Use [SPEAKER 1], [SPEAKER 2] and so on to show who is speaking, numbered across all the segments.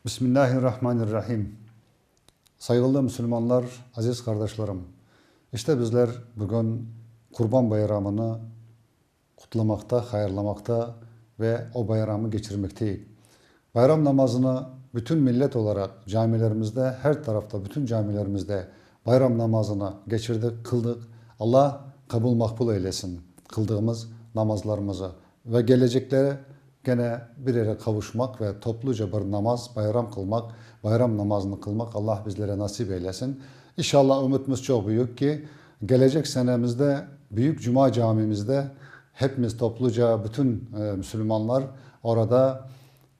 [SPEAKER 1] Bismillahirrahmanirrahim. Saygılı Müslümanlar, aziz kardeşlerim. İşte bizler bugün Kurban Bayramı'nı kutlamakta, hayırlamakta ve o bayramı geçirmekteyiz. Bayram namazını bütün millet olarak camilerimizde, her tarafta, bütün camilerimizde bayram namazını geçirdik, kıldık. Allah kabul makbul eylesin kıldığımız namazlarımızı ve geleceklere gene bir yere kavuşmak ve topluca bir namaz, bayram kılmak, bayram namazını kılmak Allah bizlere nasip eylesin. İnşallah umudumuz çok büyük ki gelecek senemizde Büyük Cuma Camimizde hepimiz topluca bütün Müslümanlar orada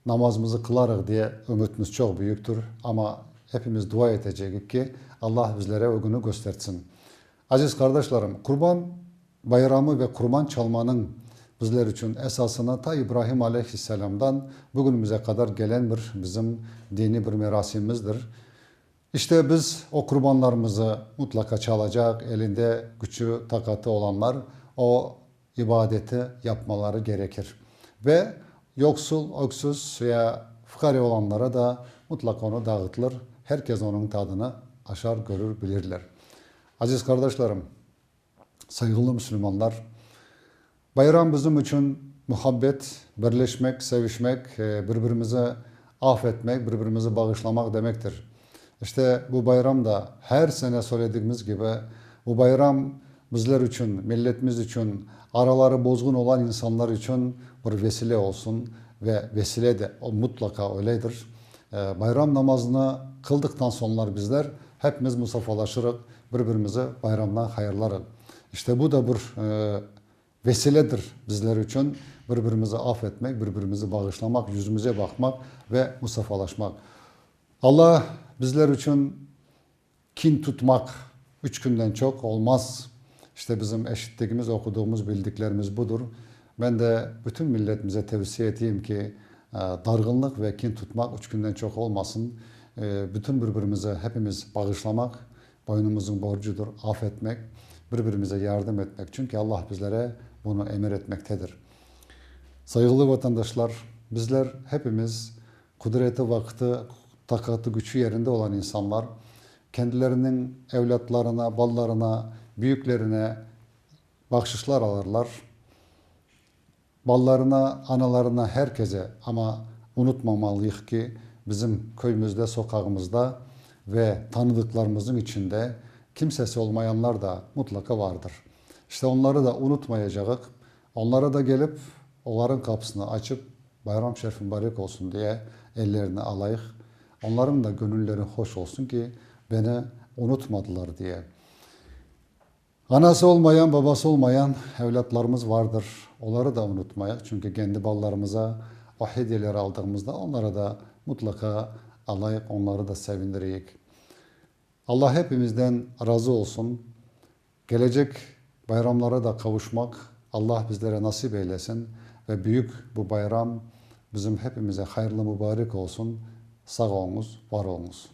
[SPEAKER 1] namazımızı kılarız diye umudumuz çok büyüktür. Ama hepimiz dua edeceğiz ki Allah bizlere o günü göstersin. Aziz kardeşlerim, Kurban Bayramı ve kurban çalmanın bizler için esasına ta İbrahim Aleyhisselam'dan bugünümüze kadar gelen bir bizim dini bir merasimimizdir. İşte biz o kurbanlarımızı mutlaka çalacak, elinde gücü, takatı olanlar o ibadeti yapmaları gerekir. Ve yoksul, öksüz veya fukara olanlara da mutlaka onu dağıtılır. Herkes onun tadını aşar, görür, bilirler. Aziz kardeşlerim, saygılı Müslümanlar, bayram bizim için muhabbet, birleşmek, sevişmek, birbirimizi affetmek, birbirimizi bağışlamak demektir. İşte bu bayram da her sene söylediğimiz gibi bu bayram bizler için, milletimiz için, araları bozgun olan insanlar için bir vesile olsun ve vesile de mutlaka öyledir. Bayram namazını kıldıktan sonra bizler hepimiz musafalaşırız, birbirimizi bayramdan hayırlarız. İşte bu da bir vesiledir bizler için birbirimizi affetmek, birbirimizi bağışlamak, yüzümüze bakmak ve musafalaşmak. Allah bizler için kin tutmak 3 günden çok olmaz. İşte bizim eşitliğimiz, okuduğumuz, bildiklerimiz budur. Ben de bütün milletimize tavsiye edeyim ki dargınlık ve kin tutmak 3 günden çok olmasın. Bütün birbirimize hepimiz bağışlamak boynumuzun borcudur, affetmek, birbirimize yardım etmek. Çünkü Allah bizlere bunu emir etmektedir. Saygılı vatandaşlar, bizler hepimiz kudreti, vakti, takatı, gücü yerinde olan insanlar, kendilerinin evlatlarına, ballarına, büyüklerine bahşişler alırlar. Ballarına, analarına, herkese, ama unutmamalıyız ki bizim köyümüzde, sokağımızda ve tanıdıklarımızın içinde kimsesi olmayanlar da mutlaka vardır. İşte onları da unutmayacağız. Onlara da gelip onların kapısını açıp bayram şerif mübarek olsun diye ellerini alayık. Onların da gönülleri hoş olsun ki beni unutmadılar diye. Anası olmayan, babası olmayan evlatlarımız vardır. Onları da unutmayalım. Çünkü kendi ballarımıza o hediyeleri aldığımızda onlara da mutlaka alayık, onları da sevindireyik. Allah hepimizden razı olsun. Gelecek bayramlara da kavuşmak Allah bizlere nasip eylesin ve büyük bu bayram bizim hepimize hayırlı mübarek olsun. Sağ olunuz, var olunuz.